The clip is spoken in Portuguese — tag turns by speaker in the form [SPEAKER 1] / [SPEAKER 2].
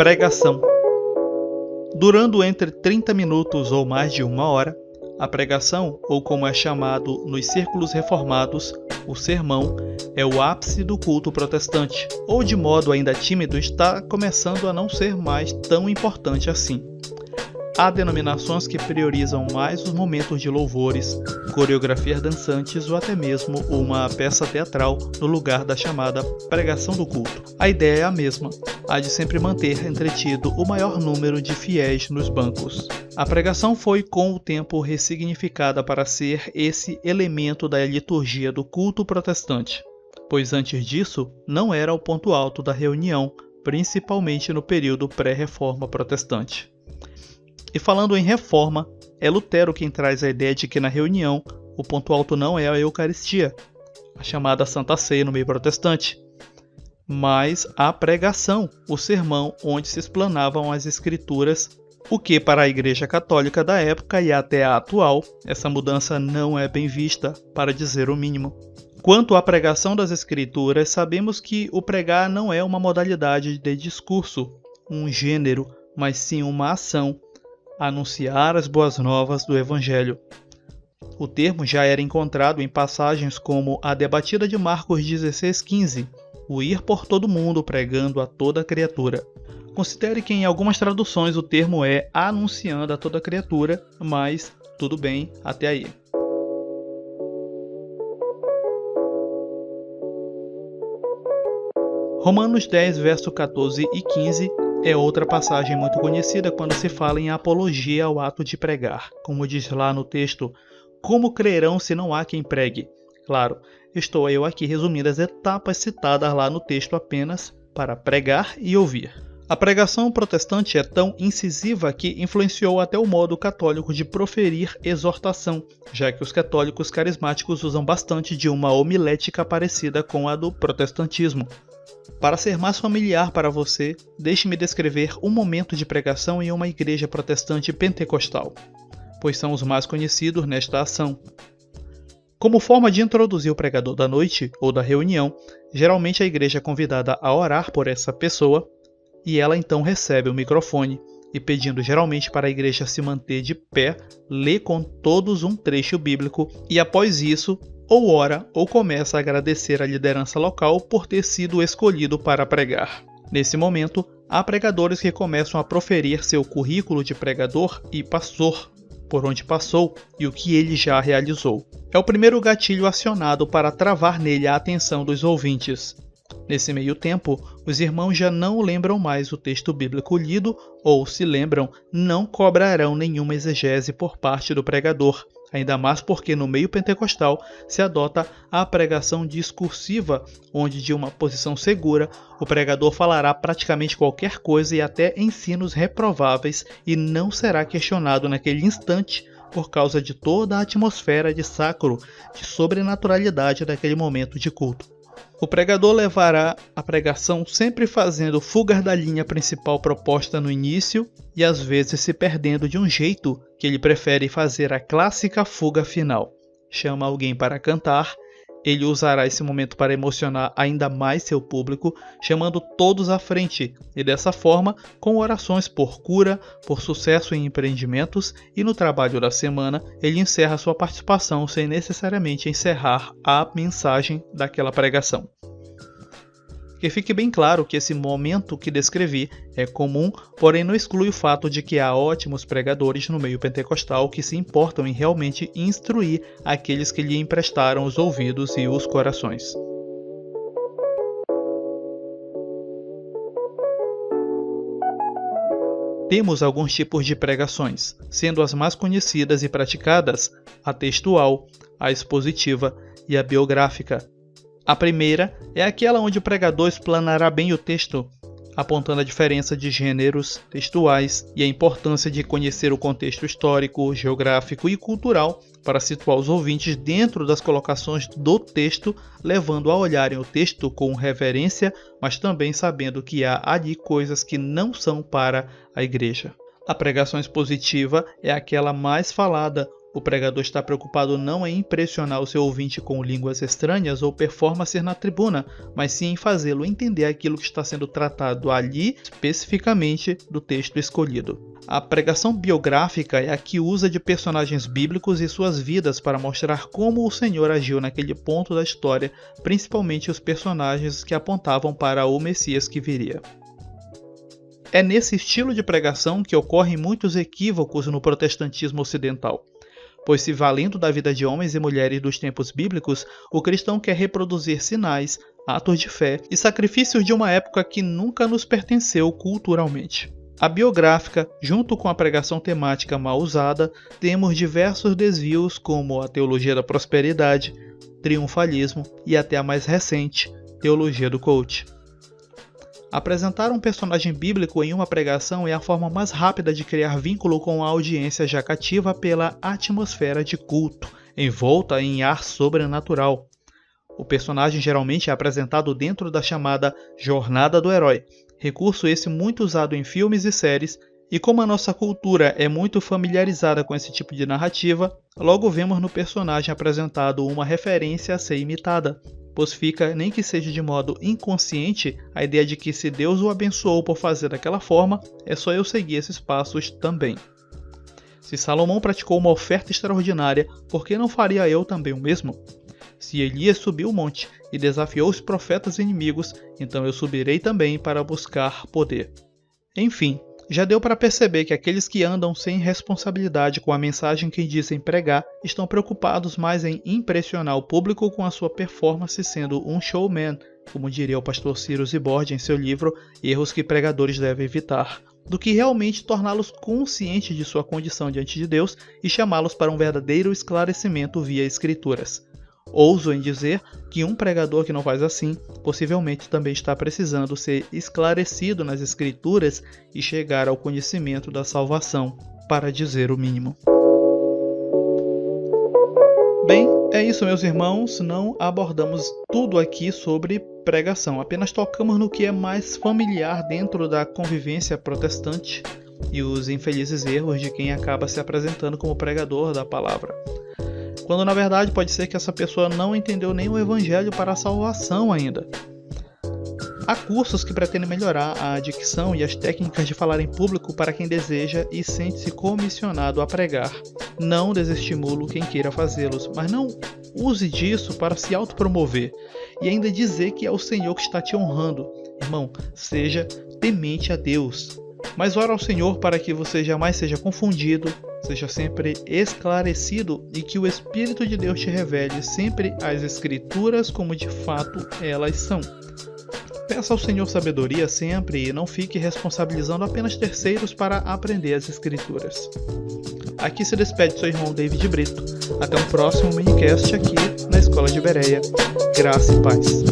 [SPEAKER 1] Pregação. Durando entre 30 minutos ou mais de uma hora, a pregação, ou como é chamado nos círculos reformados, o sermão, é o ápice do culto protestante, ou de modo ainda tímido está começando a não ser mais tão importante assim. Há denominações que priorizam mais os momentos de louvores, coreografias dançantes ou até mesmo uma peça teatral no lugar da chamada pregação do culto. A ideia é a mesma, a de sempre manter entretido o maior número de fiéis nos bancos. A pregação foi com o tempo ressignificada para ser esse elemento da liturgia do culto protestante, pois antes disso não era o ponto alto da reunião, principalmente no período pré-reforma protestante. E falando em reforma, é Lutero quem traz a ideia de que na reunião o ponto alto não é a Eucaristia, a chamada Santa Ceia no meio protestante, mas a pregação, o sermão onde se explanavam as Escrituras, o que para a Igreja Católica da época e até a atual, essa mudança não é bem vista, para dizer o mínimo. Quanto à pregação das Escrituras, sabemos que o pregar não é uma modalidade de discurso, um gênero, mas sim uma ação, anunciar as boas novas do Evangelho. O termo já era encontrado em passagens como a debatida de Marcos 16,15, o ir por todo mundo pregando a toda criatura. Considere que em algumas traduções o termo é anunciando a toda criatura, mas tudo bem até aí. Romanos 10, verso 14 e 15 é outra passagem muito conhecida quando se fala em apologia ao ato de pregar. Como diz lá no texto, como crerão se não há quem pregue? Claro, estou eu aqui resumindo as etapas citadas lá no texto apenas para pregar e ouvir. A pregação protestante é tão incisiva que influenciou até o modo católico de proferir exortação, já que os católicos carismáticos usam bastante de uma homilética parecida com a do protestantismo. Para ser mais familiar para você, deixe-me descrever um momento de pregação em uma igreja protestante pentecostal, pois são os mais conhecidos nesta ação. Como forma de introduzir o pregador da noite ou da reunião, geralmente a igreja é convidada a orar por essa pessoa e ela então recebe o microfone e, pedindo geralmente para a igreja se manter de pé, lê com todos um trecho bíblico e após isso, ou ora ou começa a agradecer à liderança local por ter sido escolhido para pregar. Nesse momento, há pregadores que começam a proferir seu currículo de pregador e pastor, por onde passou e o que ele já realizou. É o primeiro gatilho acionado para travar nele a atenção dos ouvintes. Nesse meio tempo, os irmãos já não lembram mais o texto bíblico lido ou, se lembram, não cobrarão nenhuma exegese por parte do pregador, ainda mais porque no meio pentecostal se adota a pregação discursiva, onde de uma posição segura o pregador falará praticamente qualquer coisa e até ensinos reprováveis e não será questionado naquele instante por causa de toda a atmosfera de sacro, de sobrenaturalidade daquele momento de culto. O pregador levará a pregação sempre fazendo fugas da linha principal proposta no início e às vezes se perdendo de um jeito que ele prefere fazer a clássica fuga final. Chama alguém para cantar, ele usará esse momento para emocionar ainda mais seu público, chamando todos à frente e dessa forma, com orações por cura, por sucesso em empreendimentos e no trabalho da semana, ele encerra sua participação sem necessariamente encerrar a mensagem daquela pregação. Que fique bem claro que esse momento que descrevi é comum, porém não exclui o fato de que há ótimos pregadores no meio pentecostal que se importam em realmente instruir aqueles que lhe emprestaram os ouvidos e os corações. Temos alguns tipos de pregações, sendo as mais conhecidas e praticadas a textual, a expositiva e a biográfica. A primeira é aquela onde o pregador explanará bem o texto, apontando a diferença de gêneros textuais e a importância de conhecer o contexto histórico, geográfico e cultural para situar os ouvintes dentro das colocações do texto, levando a olharem o texto com reverência, mas também sabendo que há ali coisas que não são para a igreja. A pregação expositiva é aquela mais falada, O pregador está preocupado não em impressionar o seu ouvinte com línguas estranhas ou performances na tribuna, mas sim em fazê-lo entender aquilo que está sendo tratado ali, especificamente do texto escolhido. A pregação biográfica é a que usa de personagens bíblicos e suas vidas para mostrar como o Senhor agiu naquele ponto da história, principalmente os personagens que apontavam para o Messias que viria. É nesse estilo de pregação que ocorrem muitos equívocos no protestantismo ocidental. Pois se valendo da vida de homens e mulheres dos tempos bíblicos, o cristão quer reproduzir sinais, atos de fé e sacrifícios de uma época que nunca nos pertenceu culturalmente. A biográfica, junto com a pregação temática mal usada, temos diversos desvios como a teologia da prosperidade, triunfalismo e até a mais recente, teologia do coach. Apresentar um personagem bíblico em uma pregação é a forma mais rápida de criar vínculo com a audiência já cativa pela atmosfera de culto, envolta em ar sobrenatural. O personagem geralmente é apresentado dentro da chamada jornada do herói, recurso esse muito usado em filmes e séries, e como a nossa cultura é muito familiarizada com esse tipo de narrativa, logo vemos no personagem apresentado uma referência a ser imitada. Pois fica, nem que seja de modo inconsciente, a ideia de que se Deus o abençoou por fazer daquela forma, é só eu seguir esses passos também. Se Salomão praticou uma oferta extraordinária, por que não faria eu também o mesmo? Se Elias subiu o monte e desafiou os profetas inimigos, então eu subirei também para buscar poder. Enfim, já deu para perceber que aqueles que andam sem responsabilidade com a mensagem que dizem pregar estão preocupados mais em impressionar o público com a sua performance sendo um showman, como diria o pastor Ciro Zibordi em seu livro Erros que Pregadores Devem Evitar, do que realmente torná-los conscientes de sua condição diante de Deus e chamá-los para um verdadeiro esclarecimento via escrituras. Ouso em dizer que um pregador que não faz assim, possivelmente também está precisando ser esclarecido nas Escrituras e chegar ao conhecimento da salvação, para dizer o mínimo. Bem, é isso, meus irmãos, não abordamos tudo aqui sobre pregação, apenas tocamos no que é mais familiar dentro da convivência protestante e os infelizes erros de quem acaba se apresentando como pregador da palavra. Quando na verdade pode ser que essa pessoa não entendeu nem o evangelho para a salvação ainda. Há cursos que pretendem melhorar a dicção e as técnicas de falar em público para quem deseja e sente-se comissionado a pregar. Não desestimulo quem queira fazê-los, mas não use disso para se autopromover e ainda dizer que é o Senhor que está te honrando. Irmão, seja temente a Deus. Mas ora ao Senhor para que você jamais seja confundido, seja sempre esclarecido e que o Espírito de Deus te revele sempre as Escrituras como de fato elas são. Peça ao Senhor sabedoria sempre e não fique responsabilizando apenas terceiros para aprender as Escrituras. Aqui se despede seu irmão David Brito. Até um próximo minicast aqui na Escola de Bereia. Graça e paz.